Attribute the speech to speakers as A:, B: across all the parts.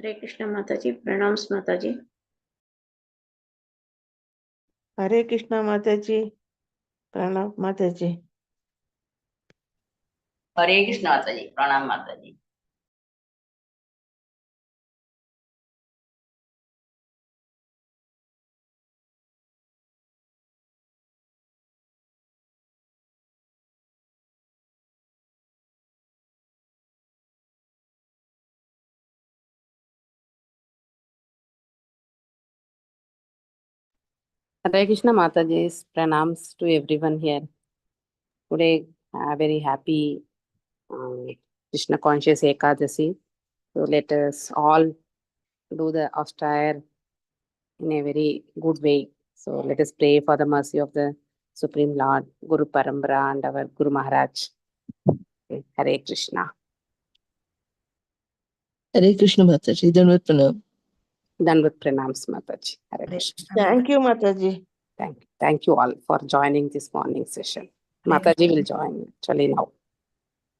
A: हरे कृष्ण माताजी, प्रणाम माताजी।
B: हरे कृष्णा माताजी, प्रणाम माताजी।
C: हरे कृष्ण माताजी, प्रणाम माताजी।
D: Hare Krishna Mataji's pranams to everyone here. Today, a very happy Krishna conscious Ekadasi. So let us all do the austere in a very good way. So let us pray for the mercy of the Supreme Lord, Guru Parambara and our Guru Maharaj. Okay. Hare Krishna.
E: हरे कृष्ण माताजी, दंडवत प्रणाम।
D: Done with pranams Mataji. Hare Krishna.
B: Thank you, Mataji.
D: Thank you all for joining this morning session. Mataji will join actually now.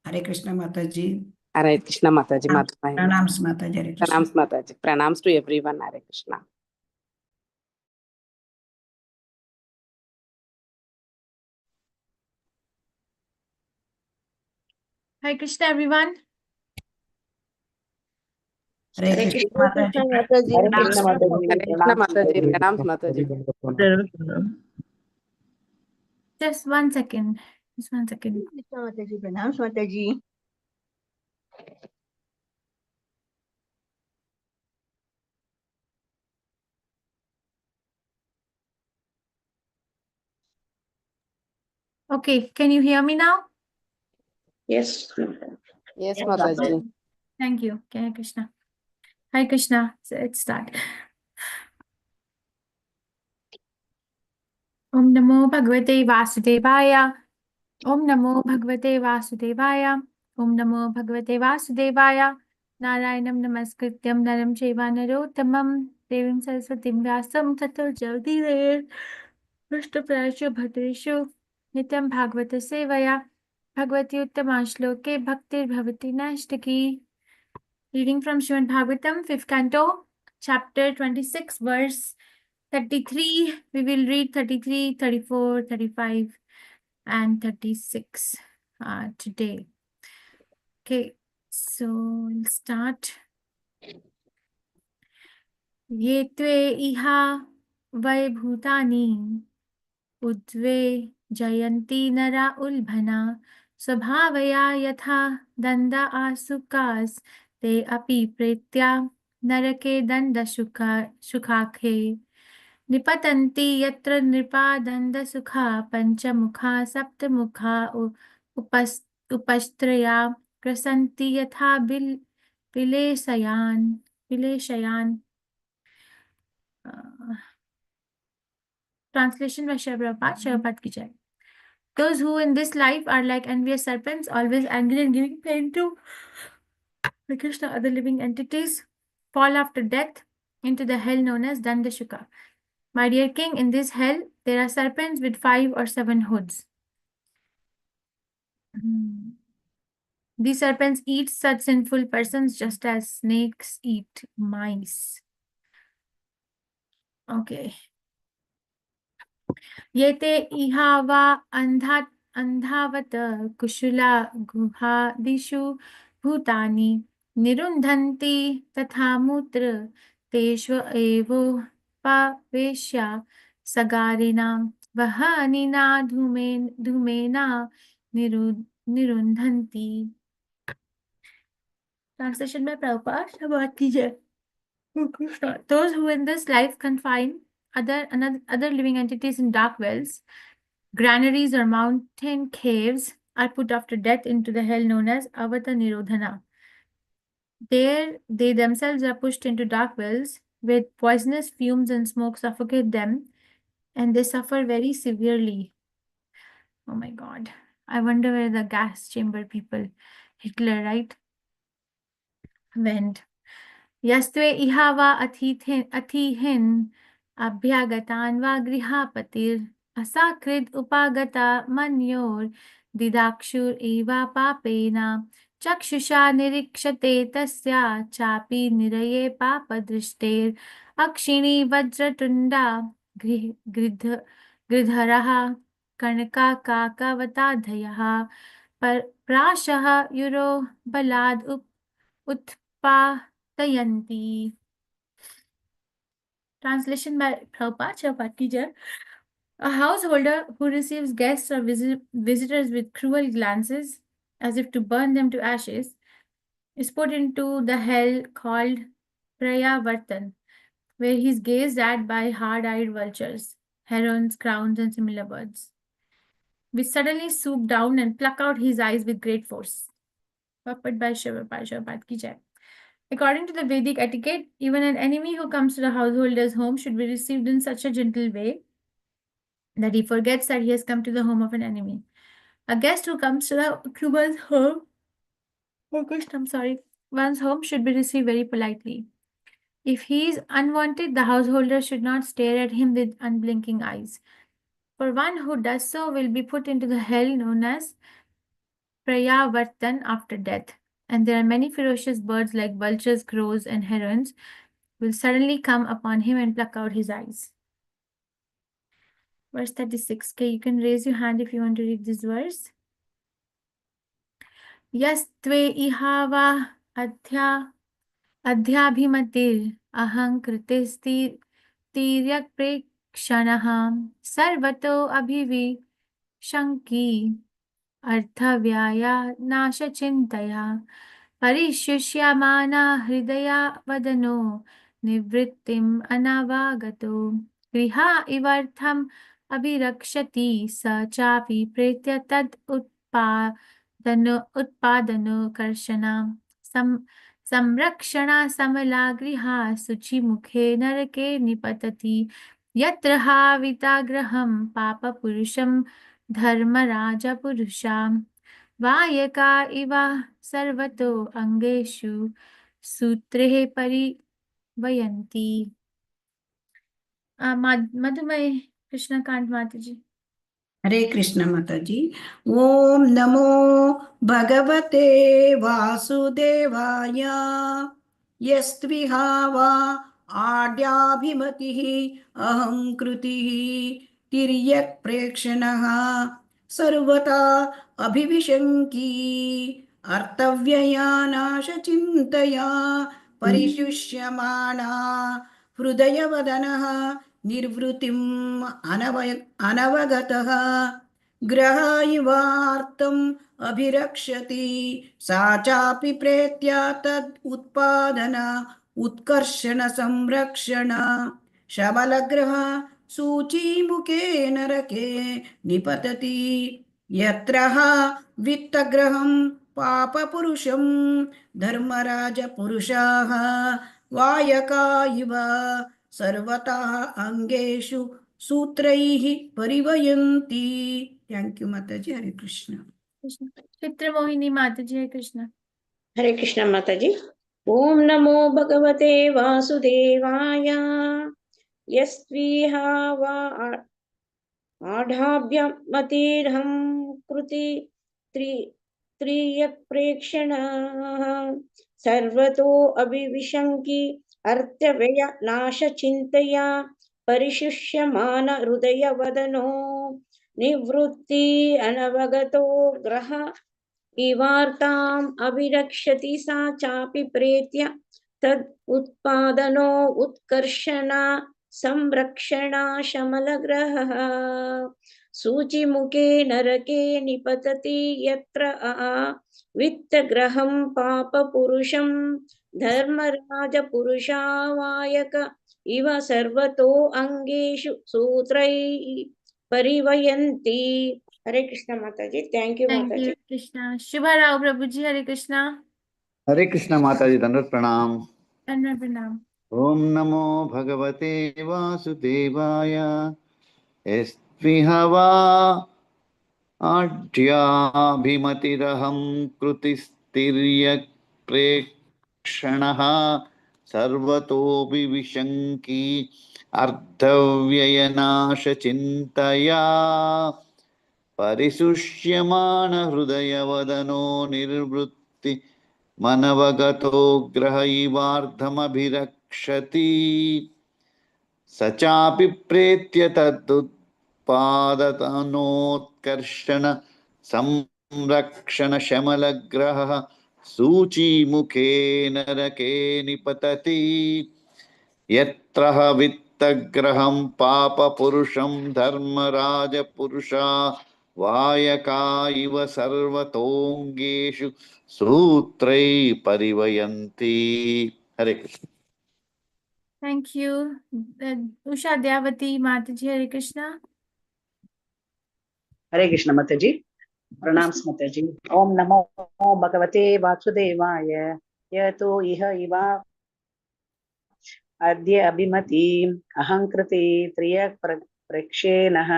F: हरे कृष्ण माताजी।
D: Hare Krishna Mataji.
F: प्रणाम माताजी। हरे Krishna.
D: Pranams Mataji. Pranams to everyone. Hare Krishna.
G: Hare Krishna, everyone.
F: Hare
A: Hare
F: Krishna
B: Hare
F: माताजी।
B: Krishna Mataji.
D: Hare Krishna Mataji. Pranams Mataji.
E: दंडवत प्रणाम।
G: Just 1 second. Just 1 second.
A: Krishna माताजी, प्रणाम माताजी।
G: Okay, can you hear me now?
A: Yes,
D: Yes, Mataji.
G: Thank you. Hare Krishna. Hare Krishna. So let's start. Om Namo Bhagavate Vasudevaya. Om Namo Bhagavate Vasudevaya. Om Namo Bhagavate Vasudevaya. Narayanam Namaskrityam Naram Chaiva Narottamam Devim Saraswatim Vyasam Tato Jagdirer Vishnu Prashu Bhadreshu Nityam Bhagavata Sevaya Bhagavati Uttama Shloke Bhaktir Bhavati Nashtaki. Reading from Srimad Bhagavatam, 5th canto, chapter 26, verse 33. We will read 33, 34, 35, and 36 today. Okay, so we'll start. Ye tve iha vaibhutani udve jayanti nara ulbhana स्वभावया यथा दंदा आसुकास ते अपि प्रेत्या नरके दंड सुखाखे निपतन्ति यत्र नृपा दंड सुखा पंचमुखा सप्तमुखा उपस्त्रया ग्रसन्ति यथा बिलेशयान translation by Shabbat की जय। Those who in this life are like envious serpents, always angry and giving pain to Krishna, other living entities, fall after death into the hell known as Dandashuka. My dear king, in this hell, there are serpents with 5 or 7 hoods. These serpents eat such sinful persons just as snakes eat mice. Okay. Yete ihava andhavat kushula guhadishu bhutani nirundhanti tatha mutra teshva evo paveshya sagarinam vahanina dhumena nirundhanti. Translation by Prabhupada. Shabbat ki jai. Those who in this life confine other living entities in dark wells, granaries or mountain caves are put after death into the hell known as Avata Nirodhana. There they themselves are pushed into dark wells with poisonous fumes and smoke suffocate them and they suffer very severely. Oh my God. I wonder where the gas chamber people, Hitler, right, went. Yastve ihava athihin abhyagatan va grihapatir asakrid upagata manyor didakshur eva papena चक्षुषा निरीक्षते तस्या चापि निरये पापदृष्टेर् अक्षिणी वज्रतुण्डा गृधरः कनकाकाकवताधयः प्राशः euro बलाद् उत्पादयन्ति. Translation by Prabhupada Chapatija. A householder who receives guests or visitors with cruel glances, as if to burn them to ashes, is put into the hell called Prayavartan, where he is gazed at by hard-eyed vultures, herons, crowns, and similar birds, which suddenly swoop down and pluck out his eyes with great force. Purport by Prabhupada Ki Jai. According to the Vedic etiquette, even an enemy who comes to the householder's home should be received in such a gentle way that he forgets that he has come to the home of an enemy. A guest who comes to one's home, one's home should be received very politely. If he is unwanted, the householder should not stare at him with unblinking eyes. For one who does so will be put into the hell known as Prayavartan after death. And there are many ferocious birds like vultures, crows, and herons will suddenly come upon him and pluck out his eyes. Verse 36. Okay, you can raise your hand if you want to read this verse. Yastve ihava adhyabhimatir ahankritesti tiryak prekshanaham sarvato abhivi shanki अर्थव्याया नाशचिन्तया परिशुष्यमाना हृदया वदनो निवृत्तिम् अनवागतो गृहा इवर्थम् अभिरक्षति स चापि प्रेत्य तद् उत्पादनो कर्षणा संरक्षणा समला गृहा शुचिमुखे नरके निपतति यत्र हाविताग्रहं पापपुरुषं धर्मराजपुरुषां वायका इव सर्वतो अंगेषु सूत्रे परिवयन्ति. मधुमय कृष्णकांत माता जी.
F: हरे कृष्ण माता जी. ओम नमो भगवते वासुदेवाय. यस्त्विहावा आड्याभिमतिः अहंकृतिः तिर्यक् प्रेक्षणः सर्वथा अभिविशङ्की अर्थव्यया नाशचिन्तया परिशुष्यमाणा हृदयवदनः निर्वृतिम् अनवगतः ग्रह इवार्तम् अभिरक्षति सा चापि प्रेत्या तद् उत्पादन उत्कर्षण संरक्षण शबलग्रह सूचीमुखे नरके निपतति यत्र वित्तग्रहं पापपुरुषं धर्मराजपुरुषाः वायका इव सर्वथा अंगेषु सूत्रैः परिवयन्ति. थैंक यू माता जी. हरे कृष्ण.
G: चित्रमोहिनी माता जी. हरे कृष्ण.
A: हरे कृष्ण माता जी. ओम नमो भगवते वासुदेवाय. यस्त्विहा वा आढाभ्यमतिर्हं कृति त्रियक् प्रेक्षणः सर्वतो अभिविशङ्की अर्थव्यय नाशचिन्तया परिशुष्यमान हृदयवदनो निवृत्ति अनवगतो ग्रह इवार्ताम् अभिरक्षति सा चापि प्रेत्य तद् उत्पादनो उत्कर्षण संरक्षण शमलग्रहः सूचिमुखे नरके निपतति यत्र वित्तग्रहं पापपुरुषं धर्मराजपुरुषा वायक इव सर्वतो अंगेषु सूत्रैः परिवयन्ति. हरे कृष्ण माता जी. थैंक यू माता जी.
G: कृष्णा. शुभा राव प्रभु जी. हरे कृष्णा.
H: हरे कृष्ण माता जी. दंडवत प्रणाम.
G: दंडवत प्रणाम.
H: ओम नमो भगवते वासुदेवाय. यस्त्विहवा आढ्याभिमतिरहं कृतिस्तिर्यक् प्रेक्षणः सर्वतोऽभिविशङ्की अर्थव्ययनाशचिन्तया परिशुष्यमान हृदयवदनो निर्वृत्ति कृतिस्ति मनवगतो ग्रह इवार्धमभिरक्षति स चापि प्रेत्य तदुत्पादतनोत्कर्षण संरक्षण शमलग्रहः सूचीमुखे नरके निपतति यत्र वित्तग्रहं पापपुरुषं धर्मराजपुरुषा वायका इव सर्वतोऽङ्गेषु सूत्रैः परिवयन्ति। हरे Krishna.
G: Thank you. Usha Dyavati Mataji, Hare Krishna.
C: हरे कृष्ण माताजी। प्रणाम माताजी। ओम नमो भगवते वासुदेवाय। यतो इह इव अद्य अभिमति अहंकृते प्रेक्षेणः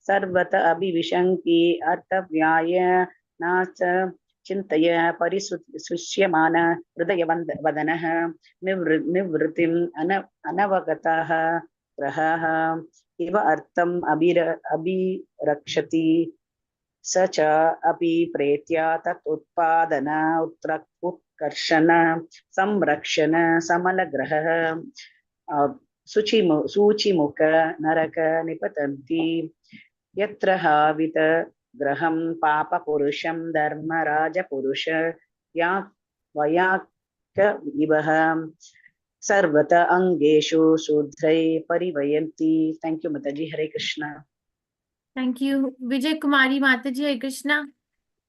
C: सर्वत अभिविशन्ति अर्थव्याय नाच चिन्तय परिसुष्यमान हृदयवदनः निवृत्तिम् अनवगतः ग्रहः इव अर्थम् अभिरक्षति स च अपि प्रेत्य तत् उत्पादन उत्कर्षण संरक्षण समलग्रहः सूचिमुख नरक निपतन्ति यत्र हावित ग्रहं पापपुरुषं धर्मराजपुरुष या वयाक इव सर्वत अंगेषु शूद्रै परिवयन्ति। थैंक यू माताजी। हरे Krishna.
G: Thank you. Vijay Kumari Mataji, Hare Krishna.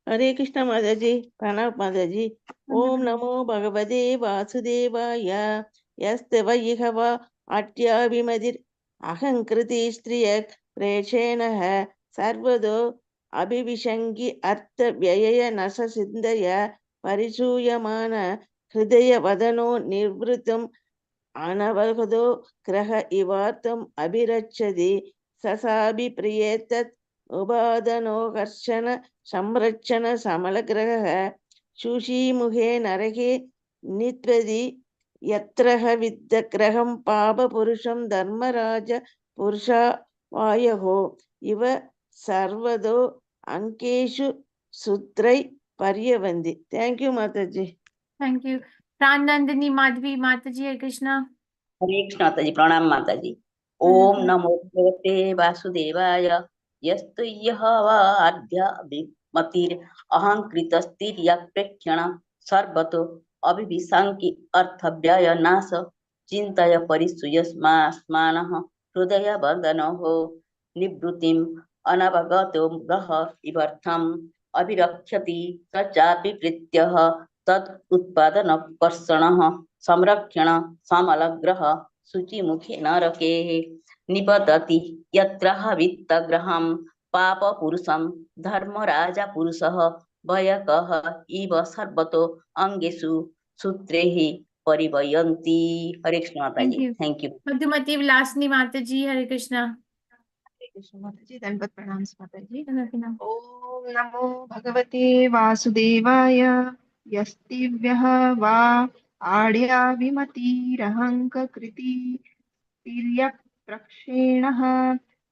B: हरे कृष्ण माता जी। प्रणाम माता जी। ओम नमो भगवते वासुदेवाय। यस्ते वै हव अट्याभिमतिर् अहंकृति स्त्रिय प्रेषेणः सर्वदो अभिविशङ्गि अर्थ व्यय नश सिन्धय परिसूयमान हृदय वदनो निर्वृतम् अनवगतो ग्रह इवार्थम् अभिरक्षति ससाभिप्रियेतत् उपादनोकर्षण संरक्षण समलग्रहः शुचिमुखे नरके नित्वति यत्र विद्यग्रहं पापपुरुषं धर्मराज पुरुषा वायः इव सर्वदो अंकेषु सूत्रै पर्यवन्ति। थैंक यू माता जी।
G: Thank you. Pranandini Madhvi Mataji, Hare Krishna.
C: हरे कृष्ण माताजी। प्रणाम माताजी। ओम नमो भगवते वासुदेवाय। यस्तु यः वा अद्य अभिमतिर् अहंकृतस्तिर्यप्रेक्षण सर्वतो अभिविशन्ति अर्थव्यय नाश चिन्तय परिसूयमानः हृदय वदनः निवृत्तिम् अनवगतो ग्रह इवर्थम् अभिरक्षति स चापि प्रीत्यः तत् उत्पादनकर्षणः संरक्षण समलग्रह शुचिमुखे नरके निपतति यत्र वित्तग्रहं पापपुरुषं धर्मराजपुरुषः भयकः इव सर्वतो अंगेषु सूत्रैः परिवयन्ति। हरे कृष्ण माताजी। Thank you.
G: Madhumati Vilasini Mataji, Hare Krishna.
I: हरे कृष्ण माताजी। दंडवत प्रणाम माताजी।
G: Madhumati.
I: ओम नमो भगवते वासुदेवाय। यस्तिव्यः वा आड्याभिमतिरहङ्कृति तिर्यक्प्रक्षेणः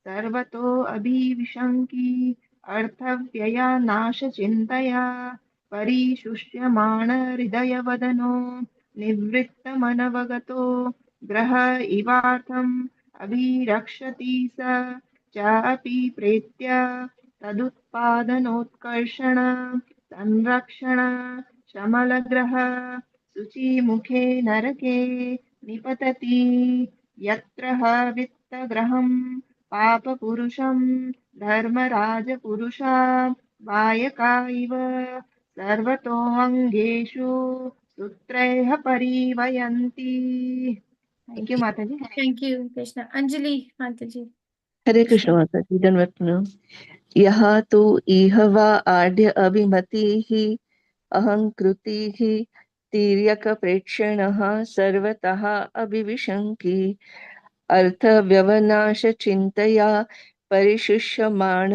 I: सर्वतो अभिविशन्ति अर्थव्ययानाशचिन्तया परिशुष्यमाण हृदयवदनो निवृत्तमनवगतो ग्रह इवार्थम् अभिरक्षति स चापि प्रेत्य तदुत्पादनोत्कर्षण संरक्षण शमलग्रह शुचिमुखे नरके निपतति यत्र वित्तग्रहं पापपुरुषं धर्मराजपुरुषा वायका इव सर्वतोऽङ्गेषु सूत्रैः परिवयन्ति। थैंक यू माताजी।
G: Thank you, Krishna. Anjali Mataji.
E: हरे कृष्ण माताजी। दंडवत प्रणाम। यः तु इह वा आढ्य अभिमतिः अहंकृतिः तिर्यकप्रेक्षणः सर्वतः अभिविशन्ति अर्थव्यवनाशचिन्तया परिशुष्यमाण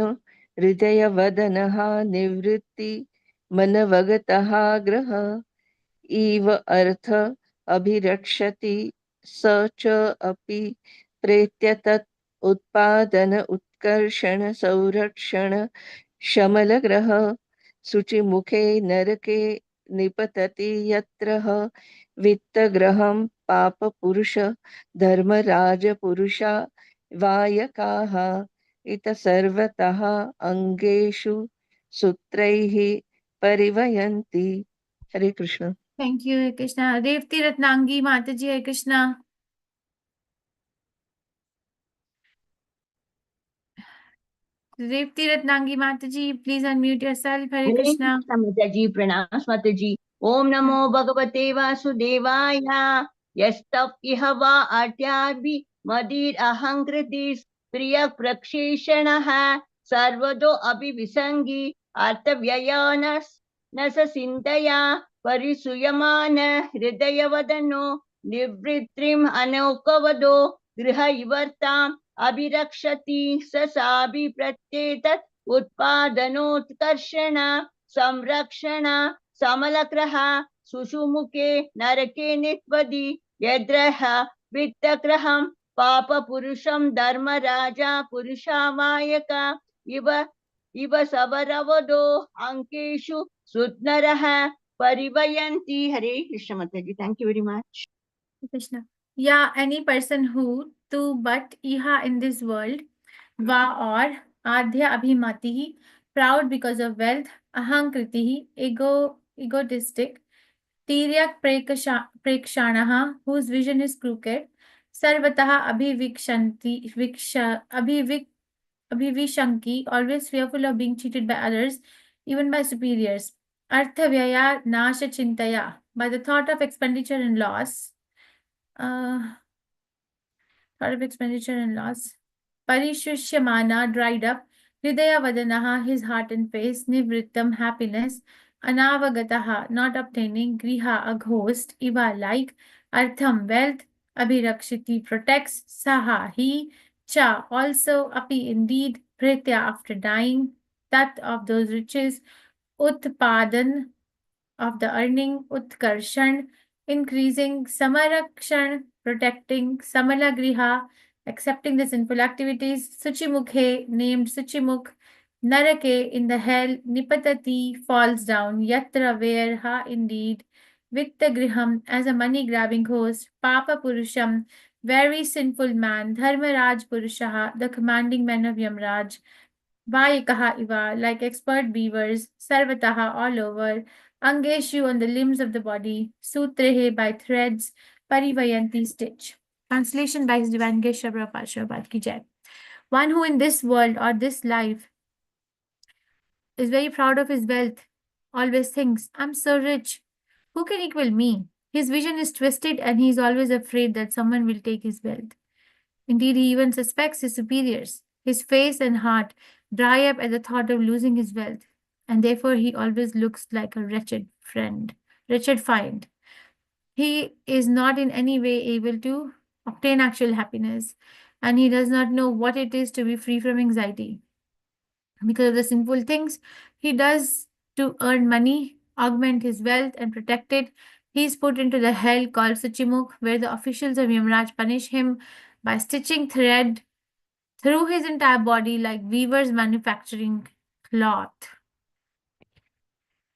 E: हृदयवदनः निवृत्ति मनवगतः ग्रह इव अर्थ अभिरक्षति स च अपि प्रेत्य तत् उत्पादन उत्कर्षण संरक्षण शमलग्रह शुचिमुखे नरके निपतति यत्र वित्तग्रहं पापपुरुष धर्मराजपुरुषा वायकाः इत सर्वतः अंगेषु सूत्रैः परिवयन्ति. हरे Krishna.
G: Thank you, Hare Krishna. Revati Ratnangi Mataji, Hare Krishna. Revati Ratnangi Mataji, please unmute yourself. Hare
C: Hare
G: Krishna.
C: Krishna माताजी, प्रणाम माताजी। ओम नमो भगवते वासुदेवाय। यस्तव इह वा अट्याभि मदिर अहंकृतिस् प्रिय प्रक्षेषणः सर्वदो अभिविसंगी अर्थव्ययानस् न स चिन्तया परिसूयमान हृदयवदनो निवृत्तिम् अनौकवदो गृह इवर्ताम् अभिरक्षति स साभि प्रत्येतत् उत्पादनोत्कर्षण संरक्षण समलग्रह सुषुमुखे नरके नित्वदि यद्रह वित्तग्रहं पाप पुरुषं धर्मराजा पुरुषामायक इव इव सबरवदो अंकेषु सुत्नरः परिवयन्ति. हरे कृष्ण माताजी, thank you very much.
G: Krishna. Yeah, any person who to but iha in this world, va or adhya abhimati, proud because of wealth, ahankriti, egotistic, tiryak prekshanaha, whose vision is crooked, sarvataha abhivishanki, always fearful of being cheated by others, even by superiors. Arthavyaya nasha chintaya, by the thought of expenditure and loss. Thought of expenditure and loss. Parishushyamana, dried up. Hridaya vadanaha, his heart and face. Nivrittam, happiness. Anavagataha, not obtaining. Griha, a ghost. Iva, like. Artham, wealth. Abhirakshiti, protects. Saha, he. Cha, also. Api, indeed. Pritya, after dying. Tat, of those riches. Utpadan, of the earning. Utkarshan, increasing. Samarakshan, protecting. Samalagriha, accepting the sinful activities. Suchimukhe, named Suchimukh. Narake, in the hell. Nipatati, falls down. Yatra, where. Ha, indeed. Vittagriham, as a money-grabbing host. Papa Purusham, very sinful man. Dharmaraj Purushaha, the commanding men of Yamraj. Vayakaha iva, like expert beavers. Sarvataha, all over. Angeshu, on the limbs of the body. Sutrehe, by threads. Parivayanti, stitch. Translation by His Divine Grace Shri Prabhupada Ki Jai. One who in this world or this life is very proud of his wealth, always thinks, I'm so rich. Who can equal me? His vision is twisted and he is always afraid that someone will take his wealth. Indeed, he even suspects his superiors. His face and heart dry up at the thought of losing his wealth, and therefore he always looks like a wretched find. He is not in any way able to obtain actual happiness, and he does not know what it is to be free from anxiety. Because of the sinful things he does to earn money, augment his wealth, and protect it, he is put into the hell called Suchimukh, where the officials of Yamraj punish him by stitching thread through his entire body like weavers manufacturing cloth.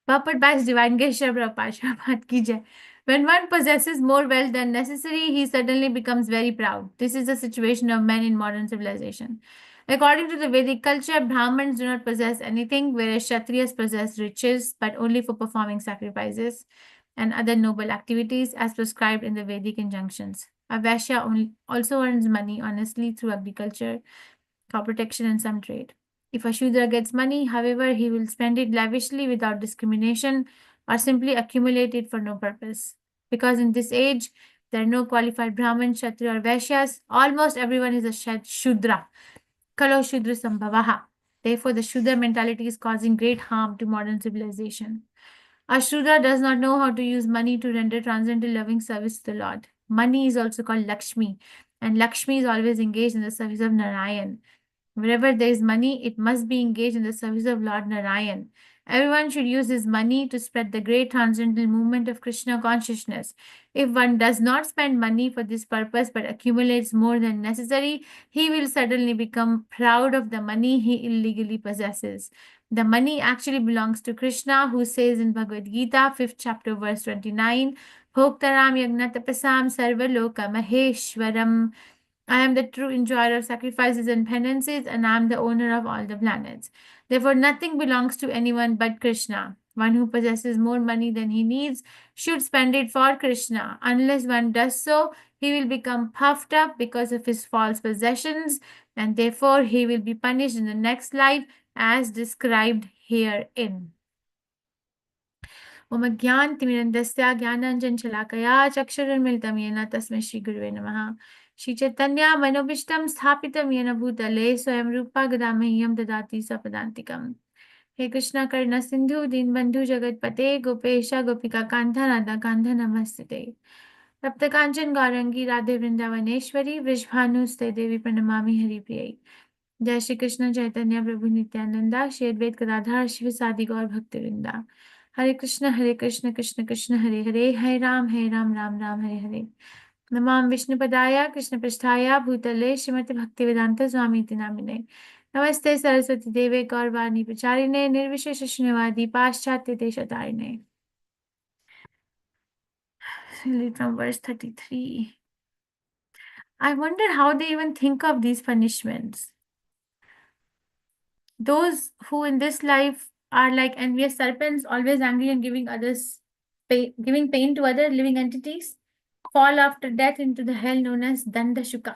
G: Purport by His Divine Grace Shri Prabhupada Ki Jai. When one possesses more wealth than necessary, he suddenly becomes very proud. This is the situation of men in modern civilization. According to the Vedic culture, Brahmins do not possess anything, whereas Kshatriyas possess riches, but only for performing sacrifices and other noble activities as prescribed in the Vedic injunctions. A Vaishya also earns money honestly through agriculture, cow protection, and some trade. If a Shudra gets money, however, he will spend it lavishly without discrimination or simply accumulate it for no purpose. Because in this age, there are no qualified Brahmins, Kshatriya, or Vaishyas. Almost everyone is a Shudra. Kalo Shudra Sambhavaha. Therefore, the Shudra mentality is causing great harm to modern civilization. A Shudra does not know how to use money to render transcendental loving service to the Lord. Money is also called Lakshmi, and Lakshmi is always engaged in the service of Narayan. Wherever there is money, it must be engaged in the service of Lord Narayan. Everyone should use his money to spread the great transcendental movement of Krishna consciousness. If one does not spend money for this purpose but accumulates more than necessary, he will suddenly become proud of the money he illegally possesses. The money actually belongs to Krishna, who says in Bhagavad Gita, 5th chapter, verse 29, Bhoktaram yagnatapasam sarvaloka maheshwaram. I am the true enjoyer of sacrifices and penances, and I am the owner of all the planets. Therefore, nothing belongs to anyone but Krishna. One who possesses more money than he needs should spend it for Krishna. Unless one does so, he will become puffed up because of his false possessions, and therefore he will be punished in the next life as described herein. Om Jnanatimirandasya Jnananjanशलाकया चक्षुरुन्मिलितं येन तस्मै श्रीगुरुवे नमः. Shri Chaitanya Manobishtam Sthapitam Yena Bhutale Swayam Rupa Gadamahiyam Dadati Sapadantikam. He Krishna Karna Sindhu Dinbandhu Jagatpate Gopesha Gopika Kantha Radha Kantha Namastate. Tapta Kanchan Gaurangi Radhe Vrindavaneshwari Vrishbhanuste Devi Pranamami Hari Priyai. Jai Shri Krishna Chaitanya Prabhu Nityananda Shri Advait Gadadhar Shiva Sadi Gaur Bhaktivinda. Hare Krishna Krishna Krishna Hare Hare Hare Ram Ram Hare Hare. नमां विष्णुपदाय कृष्णपृष्ठाय भूतले श्रीमति भक्तिवेदांत स्वामीति नामिने नमस्ते सरस्वती देवे गौरवाणी प्रचारिणे निर्विशेष शून्यवादी पाश्चात्य देशतारिणे. From verse 33. I wonder how they even think of these punishments. Those who in this life are like envious serpents, always angry and giving pain to other living entities, fall after death into the hell known as Dandashuka.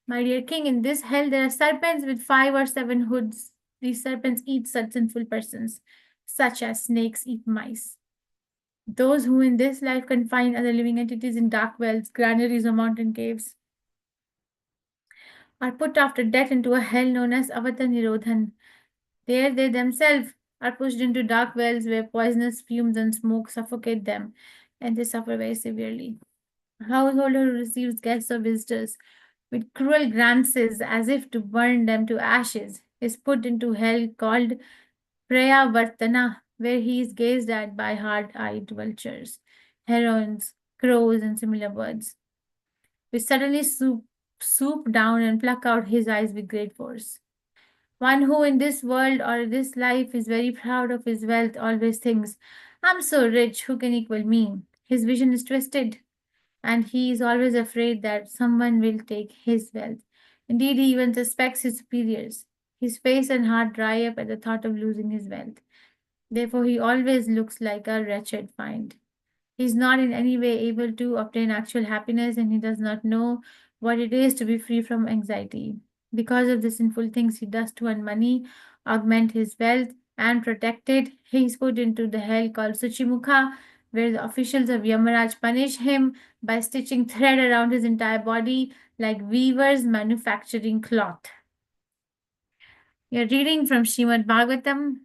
G: My dear king, in this hell there are serpents with 5 or 7 hoods. These serpents eat such sinful persons, such as snakes eat mice. Those who in this life confine other living entities in dark wells, granaries, or mountain caves are put after death into a hell known as Avata Nirodhan. There they themselves are pushed into dark wells where poisonous fumes and smoke suffocate them, and they suffer very severely. A householder who receives guests or visitors with cruel glances as if to burn them to ashes is put into hell called Prayavartana, where he is gazed at by hard-eyed vultures, herons, crows, and similar birds, which suddenly swoop down and pluck out his eyes with great force. One who in this world or this life is very proud of his wealth always thinks, I'm so rich, who can equal me? His vision is twisted, and he is always afraid that someone will take his wealth. Indeed, he even suspects his superiors. His face and heart dry up at the thought of losing his wealth. Therefore, he always looks like a wretched find. He is not in any way able to obtain actual happiness, and he does not know what it is to be free from anxiety. Because of the sinful things he does to earn money, augment his wealth, and protect it, he is put into the hell called Suchimukha, where the officials of Yamaraj punish him by stitching thread around his entire body like weavers manufacturing cloth. We are reading from Srimad Bhagavatam,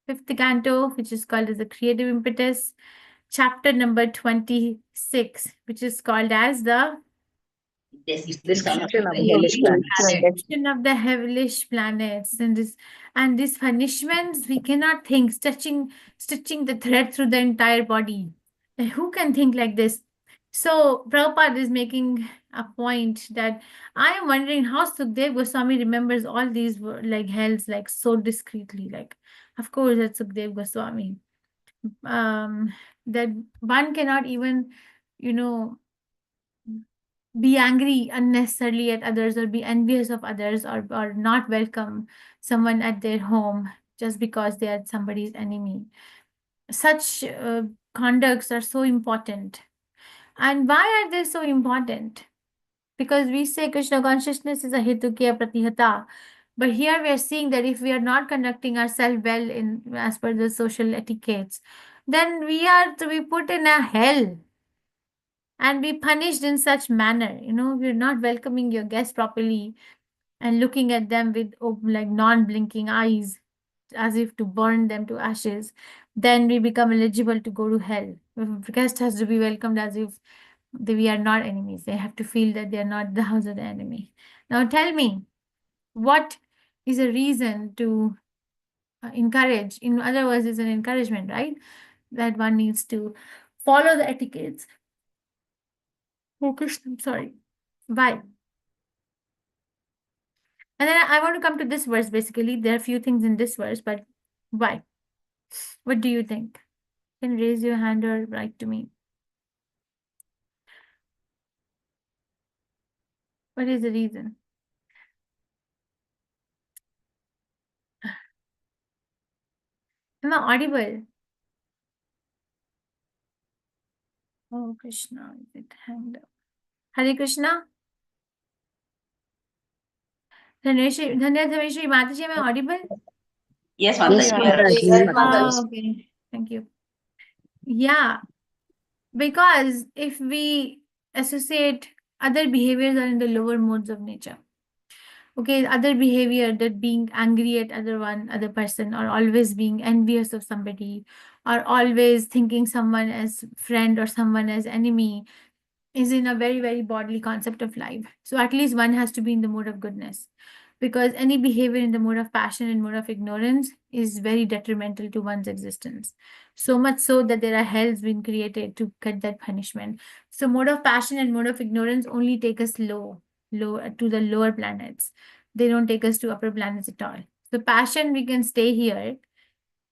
G: 5th canto, which is called as the Creative Impetus, chapter number 26, which is called as the
C: Description of
B: Description
C: the
B: of the
C: hellish
B: hellish
C: planets.
G: description of the hellish planets, and these punishments we cannot think, stitching the thread through the entire body. And who can think like this? So Prabhupada is making a point that I am wondering how Sukdev Goswami remembers all these like hells like so discreetly. Like, of course, that's Sukdev Goswami. That one cannot even, be angry unnecessarily at others or be envious of others or not welcome someone at their home just because they are somebody's enemy. Such conducts are so important. And why are they so important? Because we say Krishna consciousness is a hetukya pratihata. But here we are seeing that if we are not conducting ourselves well in as per the social etiquettes, then we are to be put in a hell and be punished in such manner. We're not welcoming your guests properly and looking at them with like non-blinking eyes as if to burn them to ashes. Then we become eligible to go to hell. The guest has to be welcomed as if we are not enemies. They have to feel that they are not the house of the enemy. Now tell me, what is a reason to encourage. In other words, it's an encouragement, right? That one needs to follow the etiquettes. Oh, Krishna, I'm sorry. Why? And then I want to come to this verse basically. There are a few things in this verse, but why? What do you think? You can raise your hand or write to me. What is the reason? Am I audible? Oh, Krishna, is it hand up? Hare Krishna? Dhaneshri, Mataji, am I audible?
C: Yes,
B: Yes,
C: Mataji, you are
B: Mataji.
C: audible.
G: Oh, okay. Thank you. Yeah, because if we associate other behaviors are in the lower modes of nature. Okay, other behavior, that being angry at other person, or always being envious of somebody, or always thinking someone as friend or someone as enemy, is in a very, very bodily concept of life. So at least one has to be in the mode of goodness, because any behavior in the mode of passion and mode of ignorance is very detrimental to one's existence. So much so that there are hells being created to get that punishment. So mode of passion and mode of ignorance only take us low to the lower planets. They don't take us to upper planets at all. So passion, we can stay here,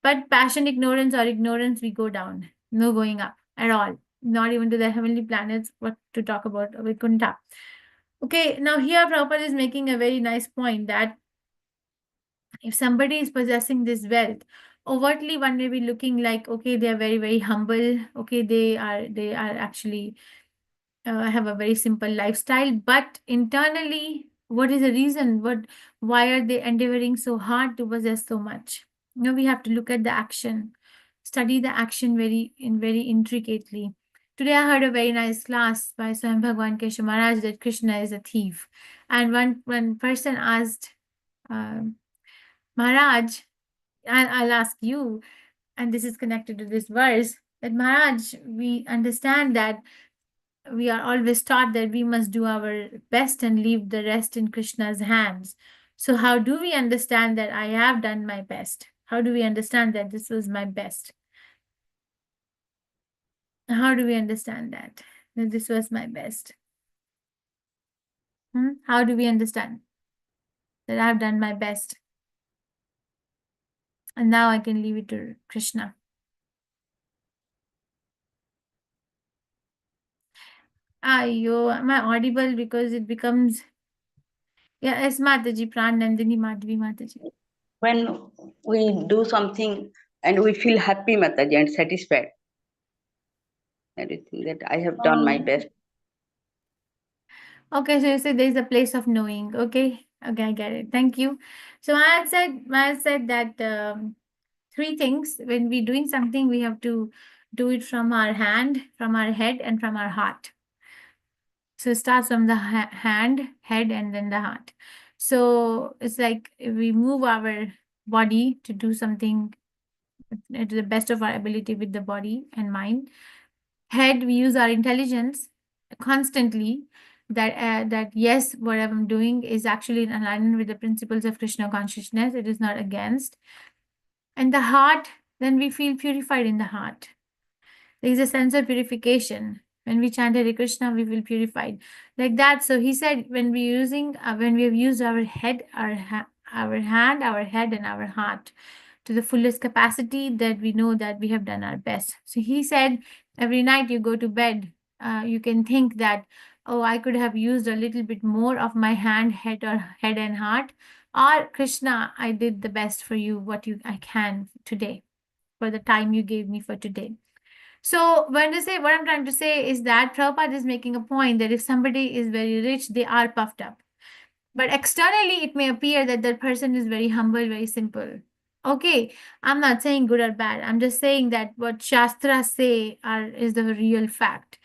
G: but passion, ignorance, or ignorance, we go down. No going up at all. Not even to the heavenly planets. What to talk about Vaikuntha. Okay, now here Prabhupada is making a very nice point that if somebody is possessing this wealth, overtly one may be looking like, okay, they are very, very humble. Okay, they are actually have a very simple lifestyle, but internally, what is the reason? Why are they endeavoring so hard to possess so much? Now we have to look at the action, study the action very intricately. Today I heard a very nice class by Swayam Bhagwan Keshav Maharaj that Krishna is a thief, and one person asked Maharaj, and I'll ask you, and this is connected to this verse, that Maharaj, we understand that we are always taught that we must do our best and leave the rest in Krishna's hands. So how do we understand that I have done my best? How do we understand that this was my best? How do we understand that this was my best? How do we understand that I've done my best? And now I can leave it to Krishna. Am I audible? Because it becomes... Yeah, yes, Mataji, Pran Nandini Madhvi Mataji.
C: When we do something and we feel happy, Mataji, and satisfied, that is that I have done my best.
G: Okay, so you say there is a place of knowing. Okay, I get it. Thank you. So I had said that three things. When we're doing something, we have to do it from our hand, from our head, and from our heart. So it starts from the hand, head, and then the heart. So it's like we move our body to do something to the best of our ability with the body and mind. Head, we use our intelligence constantly, that yes, what I'm doing is actually in alignment with the principles of Krishna consciousness. It is not against. And the heart, then we feel purified in the heart. There is a sense of purification. When we chant Hare Krishna, we feel purified like that. So he said, when we have used our head, our hand, our head, and our heart to the fullest capacity, that we know that we have done our best. So he said, every night you go to bed, you can think that, oh, I could have used a little bit more of my hand, head, and heart. Or Krishna, I did the best for you, I can today, for the time you gave me for today. So when I say, what I'm trying to say is that Prabhupada is making a point that if somebody is very rich, they are puffed up. But externally, it may appear that that person is very humble, very simple. Okay, I'm not saying good or bad. I'm just saying that what Shastras say is the real fact.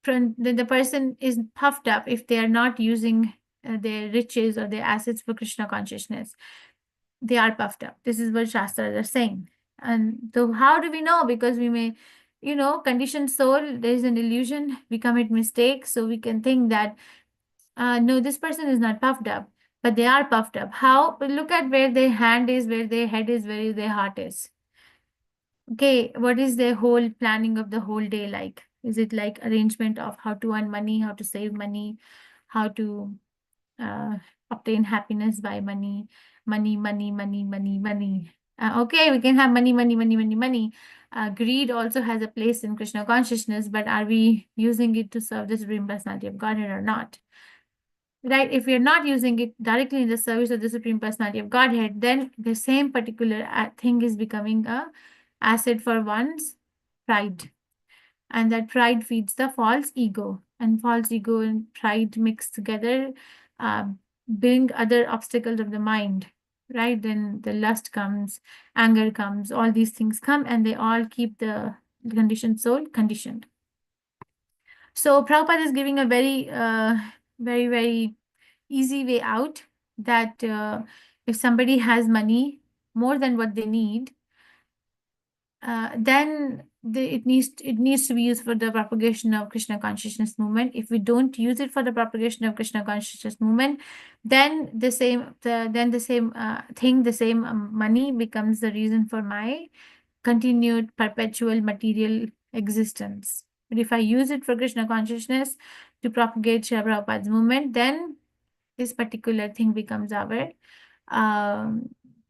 G: The person is puffed up if they are not using their riches or their assets for Krishna consciousness. They are puffed up. This is what Shastras are saying. And so how do we know? Because we may, conditioned soul, there is an illusion, we commit mistakes. So we can think that, no, this person is not puffed up. but they are puffed up. How? But look at where their hand is, where their head is, where their heart is. Okay, what is their whole planning of the whole day like? Is it like arrangement of how to earn money, how to save money, how to obtain happiness by money, money, money, money, money, money. Okay, we can have money, money, money, money, money. Greed also has a place in Krishna consciousness, but are we using it to serve the Supreme Personality of Godhead or not? Right? If we are not using it directly in the service of the Supreme Personality of Godhead, then the same particular thing is becoming a asset for one's pride. And that pride feeds the false ego. And false ego and pride mixed together bring other obstacles of the mind, right? Then the lust comes, anger comes, all these things come, and they all keep the conditioned soul conditioned. So Prabhupada is giving a very, very, very easy way out that if somebody has money more than what they need, then it needs to be used for the propagation of Krishna consciousness movement. If we don't use it for the propagation of Krishna consciousness movement, then the same money becomes the reason for my continued perpetual material existence. But if I use it for Krishna consciousness to propagate Srila Prabhupada's movement, then this particular thing becomes our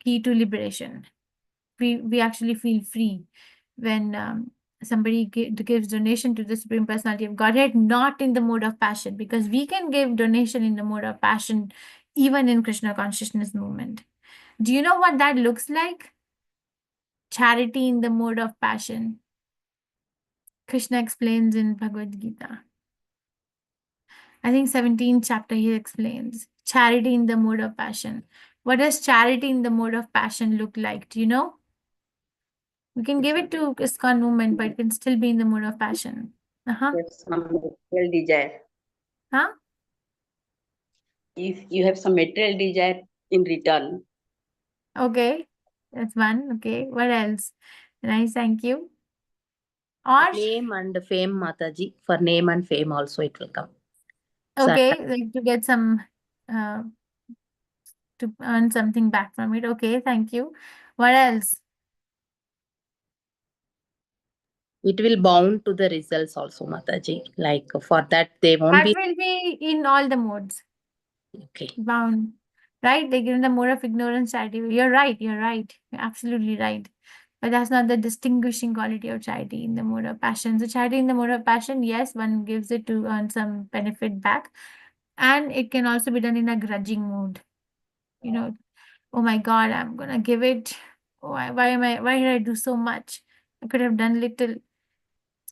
G: key to liberation. We actually feel free when somebody gives donation to the Supreme Personality of Godhead, not in the mode of passion, because we can give donation in the mode of passion even in Krishna consciousness movement. Do you know what that looks like? Charity in the mode of passion. Krishna explains in Bhagavad Gita. I think 17th chapter he explains charity in the mode of passion. What does charity in the mode of passion look like? Do you know? We can give it to ISKCON movement, but it can still be in the mode of passion.
C: There's some material desire.
G: Huh?
C: If you have some material desire in return.
G: Okay. That's one. Okay. What else? Nice. Thank you. Or
J: Name and fame, Mataji. For name and fame also it will come.
G: okay, like to get some to earn something back from it. Okay, thank you. What else?
J: It will bound to the results also, Mataji. Like for that they won't
G: That
J: be
G: will be in all the modes.
J: okay.
G: Bound. Right? They give the mode of ignorance, charity. You're right. You're right. You're absolutely right. But that's not the distinguishing quality of charity in the mode of passion. So charity in the mode of passion, yes, one gives it to earn some benefit back. And it can also be done in a grudging mood. You know, oh my God, I'm gonna give it. Why did I do so much? I could have done little.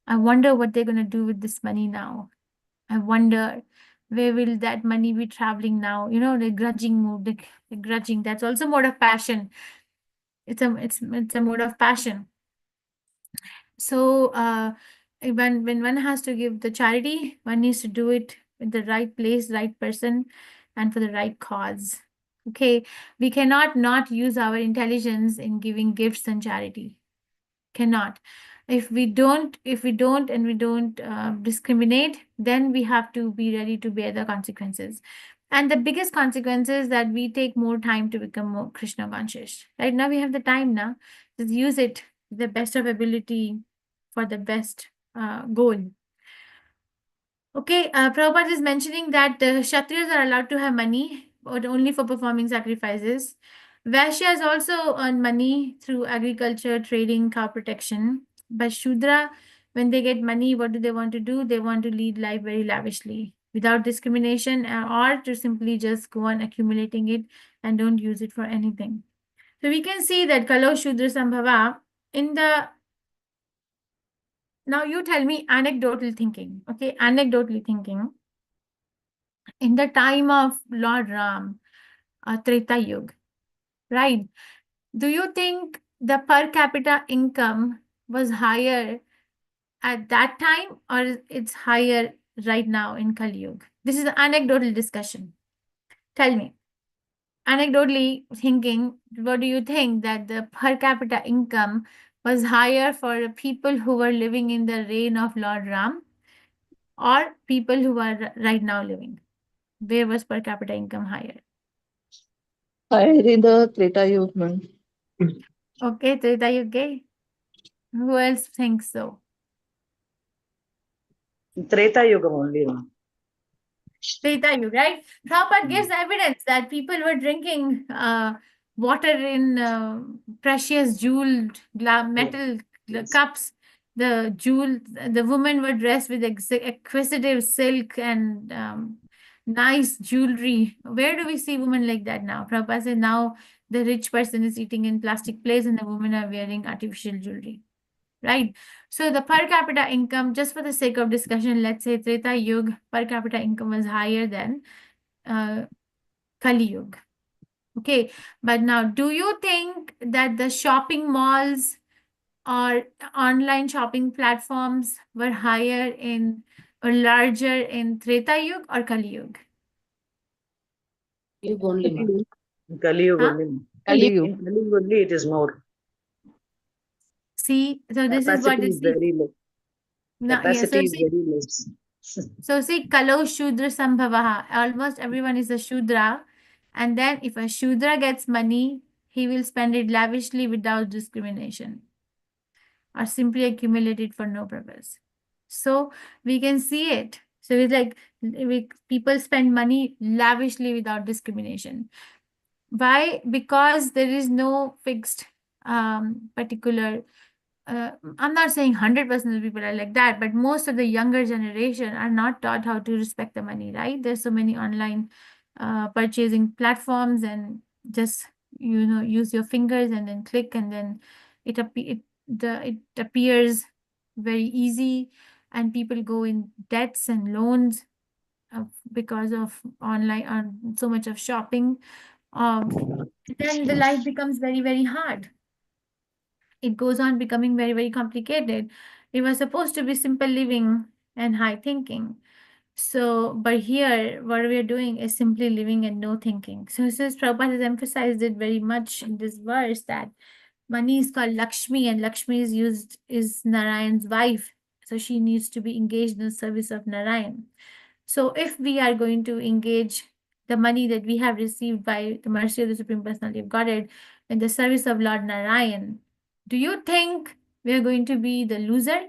G: I wonder what they're gonna do with this money now. I wonder where will that money be traveling now? You know, the grudging mood, the grudging. That's also mode of passion. It's a mode of passion. So when one has to give the charity, one needs to do it in the right place, right person, and for the right cause. Okay, we cannot not use our intelligence in giving gifts and charity. Cannot. If we don't discriminate, then we have to be ready to bear the consequences. And the biggest consequence is that we take more time to become more Krishna conscious. Right now we have the time now. Just use it to the best of ability for the best goal. Okay, Prabhupada is mentioning that Kshatriyas are allowed to have money, but only for performing sacrifices. Vaishyas also earn money through agriculture, trading, cow protection. But Shudra, when they get money, what do they want to do? They want to lead life very lavishly, without discrimination, or to simply just go on accumulating it and don't use it for anything. So we can see that Kalo Shudra Sambhava in the now you tell me anecdotal thinking, okay? Anecdotally thinking. In the time of Lord Ram, Treta Yuga, right? Do you think the per capita income was higher at that time or it's higher right now in Kali Yuga? This is an anecdotal discussion. Tell me. Anecdotally thinking, what do you think that the per capita income was higher for people who were living in the reign of Lord Ram or people who are right now living? Where was per capita income higher?
E: Higher in the Treta Yuga, ma'am.
G: Okay, Treta Yuga. Who else thinks so?
C: Treta Yuga only.
G: Treta Yuga, right? Prabhupada gives evidence that people were drinking water in precious jeweled metal cups. The women were dressed with exquisite silk and nice jewelry. Where do we see women like that now? Prabhupada said now the rich person is eating in plastic plates and the women are wearing artificial jewelry. Right? So the per capita income, just for the sake of discussion, let's say Treta Yuga, per capita income was higher than Kali Yuga. Okay, but now do you think that the shopping malls or online shopping platforms were higher in or larger in Treta Yuga or Kali Yuga?
J: Yuga only, ma'am.
C: Kali Yuga
G: Huh?
C: only.
E: Kali Yuga.
C: In Kali Yuga only it is more.
G: See, so this is what
C: Capacity
G: is
C: is very low.
G: now, yeah, so
C: Capacity is
G: see,
C: very less.
G: so see, Kalo Shudra Sambhavaha. Almost everyone is a Shudra. And then if a Shudra gets money, he will spend it lavishly without discrimination or simply accumulate it for no purpose. So we can see it. So it's like people spend money lavishly without discrimination. Why? Because there is no fixed particular I'm not saying 100% of people are like that, but most of the younger generation are not taught how to respect the money, right? There's so many online purchasing platforms and just, use your fingers and then click and then it appears very easy and people go in debts and loans because of online so much of shopping. Then the life becomes very, very hard. It goes on becoming very, very complicated. It was supposed to be simple living and high thinking. So, but here, what we are doing is simply living and no thinking. So, since Prabhupada has emphasized it very much in this verse that money is called Lakshmi and Lakshmi is Narayan's wife. So, she needs to be engaged in the service of Narayan. So, if we are going to engage the money that we have received by the mercy of the Supreme Personality of Godhead in the service of Lord Narayan, do you think we are going to be the loser?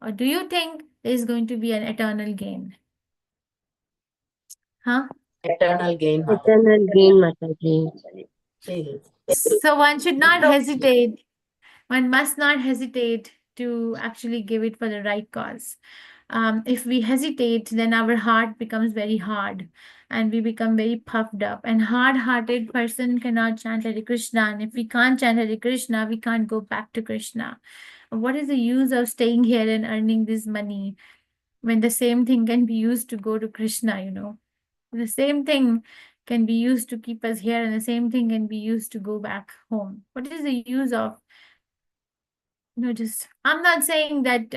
G: Or do you think there is going to be an eternal gain? Huh?
J: Eternal gain.
K: Eternal gain, Mataji.
G: So one should not hesitate. One must not hesitate to actually give it for the right cause. If we hesitate, then our heart becomes very hard and we become very puffed up. And hard-hearted person cannot chant Hare Krishna. And if we can't chant Hare Krishna, we can't go back to Krishna. What is the use of staying here and earning this money when the same thing can be used to go to Krishna, The same thing can be used to keep us here and the same thing can be used to go back home. What is the use of, I'm not saying that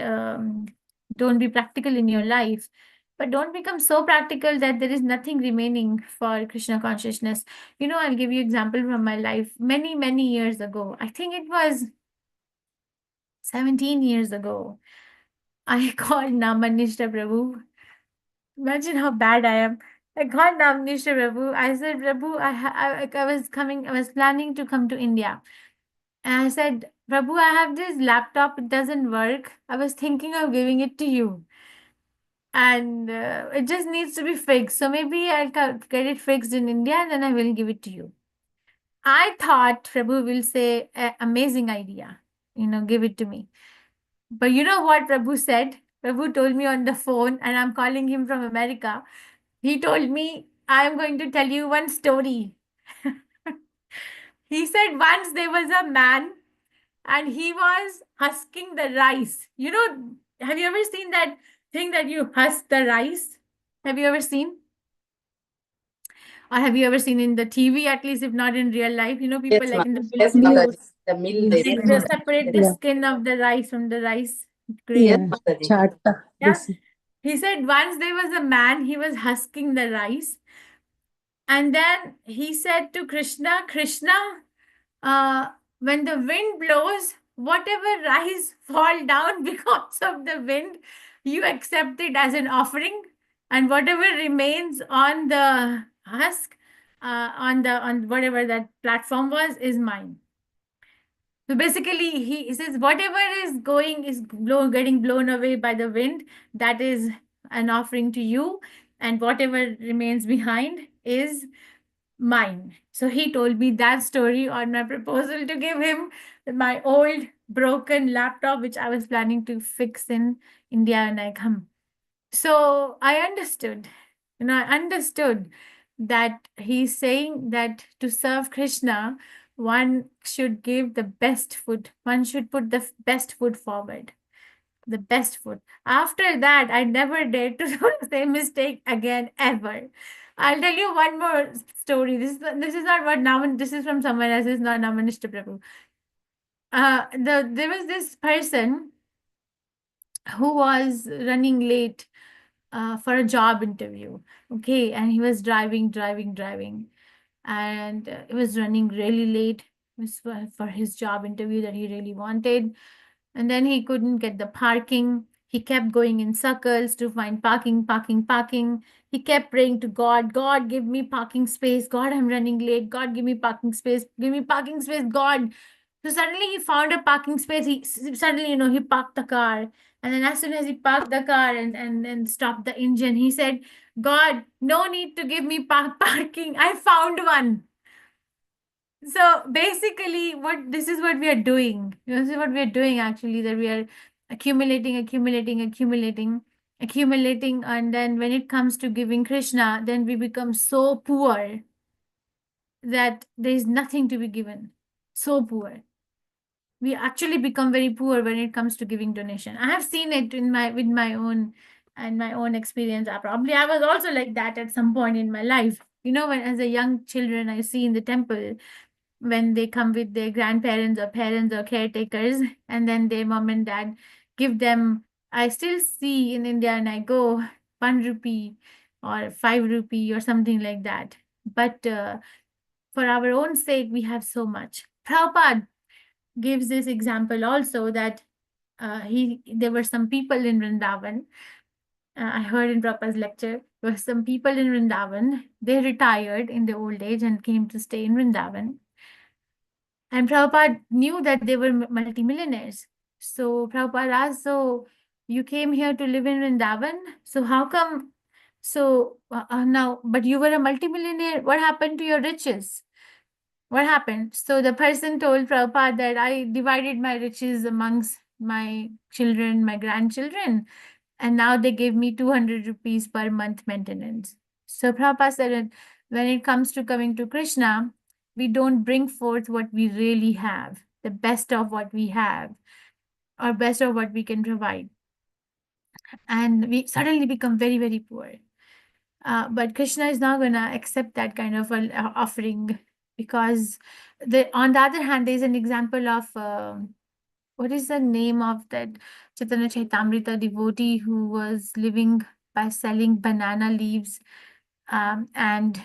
G: don't be practical in your life, but don't become so practical that there is nothing remaining for Krishna consciousness. I'll give you example from my life. Many, many years ago, I think it was 17 years ago, I called Namanishta Prabhu. Imagine how bad I am. I called Namanishta Prabhu. I said, Prabhu, I was planning to come to India. And I said, Prabhu, I have this laptop, it doesn't work. I was thinking of giving it to you. And it just needs to be fixed. So maybe I'll get it fixed in India and then I will give it to you. I thought Prabhu will say, amazing idea, give it to me. But you know what Prabhu said? Prabhu told me on the phone, and I'm calling him from America. He told me, I'm going to tell you one story. He said once there was a man and he was husking the rice. Have you ever seen that thing that you husk the rice? Have you ever seen? Or have you ever seen in the TV, at least if not in real life? People
J: Yes,
G: like in the
J: yes,
G: videos,
J: Mataji. The mill
G: they
J: there.
G: separate the
K: Yeah.
G: skin of the rice from the rice grain.
J: Yes,
K: Yeah.
J: Mataji.
K: Chata.
G: Yeah.
K: This.
G: He said once there was a man, he was husking the rice. And then he said to Krishna, Krishna, when the wind blows, whatever rice fall down because of the wind, you accept it as an offering. And whatever remains on the husk, on whatever that platform was is mine. So basically, he says whatever is going is getting blown away by the wind. That is an offering to you, and whatever remains behind is mine. So he told me that story on my proposal to give him my old broken laptop, which I was planning to fix in India when I come. So I understood, I understood that he's saying that to serve Krishna, one should give the best food. One should put the best food forward. The best food. After that, I never dared to do the same mistake again, ever. I'll tell you one more story. This is not what Naman, this is from someone else, this is not Namanishta Prabhu. There was this person who was running late for a job interview. Okay, and he was driving, and he was running really late. It was for his job interview that he really wanted, and then he couldn't get the parking. He kept going in circles to find parking. He kept praying to God, God, give me parking space. God, I'm running late. God, give me parking space. Give me parking space, God. So suddenly he found a parking space. Suddenly, he parked the car. And then as soon as he parked the car and stopped the engine, he said, God, no need to give me parking. I found one. So basically, this is what we are doing. This is what we are doing actually, that we are accumulating. And then when it comes to giving Krishna, then we become so poor that there is nothing to be given. So poor. We actually become very poor when it comes to giving donation. I have seen it with my own experience. I was also like that at some point in my life. When as a young children, I see in the temple when they come with their grandparents or parents or caretakers, and then their mom and dad give them. I still see in India, and I go 1 rupee or 5 rupee or something like that. But for our own sake, we have so much. Prabhupada gives this example also that there were some people in Vrindavan. I heard in Prabhupada's lecture, there were some people in Vrindavan. They retired in their old age and came to stay in Vrindavan. And Prabhupada knew that they were multimillionaires. So Prabhupada asked, so you came here to live in Vrindavan? So how come? So now, but you were a multimillionaire. What happened to your riches? What happened? So the person told Prabhupada that I divided my riches amongst my children, my grandchildren, and now they give me 200 rupees per month maintenance. So Prabhupada said that when it comes to coming to Krishna, we don't bring forth what we really have, the best of what we have, or best of what we can provide. And we suddenly become very, very poor. But Krishna is not going to accept that kind of an offering, because on the other hand, there's an example of what is the name of that Chaitanya Chaitamrita devotee who was living by selling banana leaves and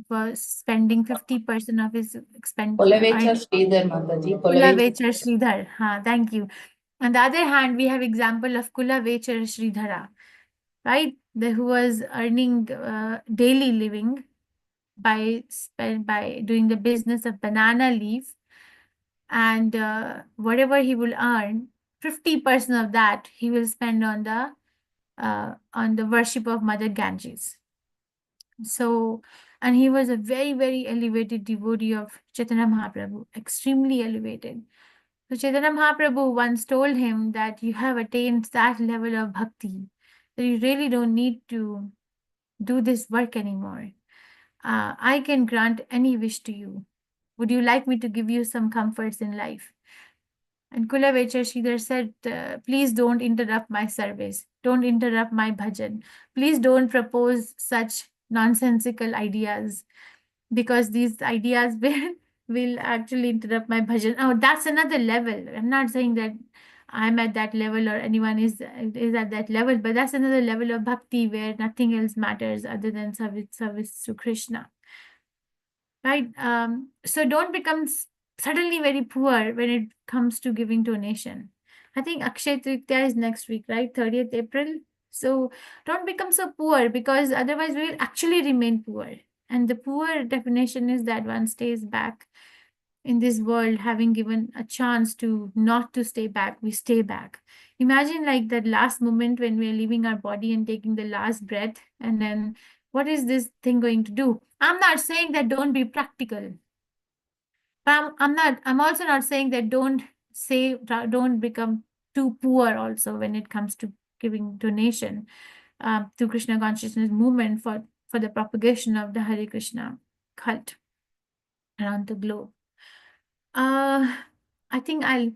G: was spending 50% of his expenditure.
J: Kulavecha Sridhar Mataji.
G: Kulavecha Sridhar. Thank you. On the other hand, we have example of Kulavecha Sridhara, right? Who was earning daily living by doing the business of banana leaf, and whatever he will earn, 50% of that he will spend on the worship of Mother Ganges. So, and he was a very, very elevated devotee of Chaitanya Mahaprabhu, extremely elevated. So Chaitanya Mahaprabhu once told him that you have attained that level of bhakti, that you really don't need to do this work anymore. I can grant any wish to you. Would you like me to give you some comforts in life? And Kulavecha Sridhar said, please don't interrupt my service. Don't interrupt my bhajan. Please don't propose such nonsensical ideas, because these ideas will actually interrupt my bhajan. Oh, that's another level. I'm not saying that I'm at that level or anyone is at that level, but that's another level of bhakti where nothing else matters other than service to Krishna. Right? So don't become suddenly very poor when it comes to giving donation. I think Akshay Tritiya is next week, right? 30th April. So don't become so poor, because otherwise we will actually remain poor. And the poor definition is that one stays back in this world, having given a chance to not to stay back, we stay back. Imagine like that last moment when we're leaving our body and taking the last breath, and then what is this thing going to do? I'm not saying that don't be practical. But I'm also not saying that don't become too poor also when it comes to giving donation to Krishna consciousness movement for the propagation of the Hare Krishna cult around the globe. I think I'll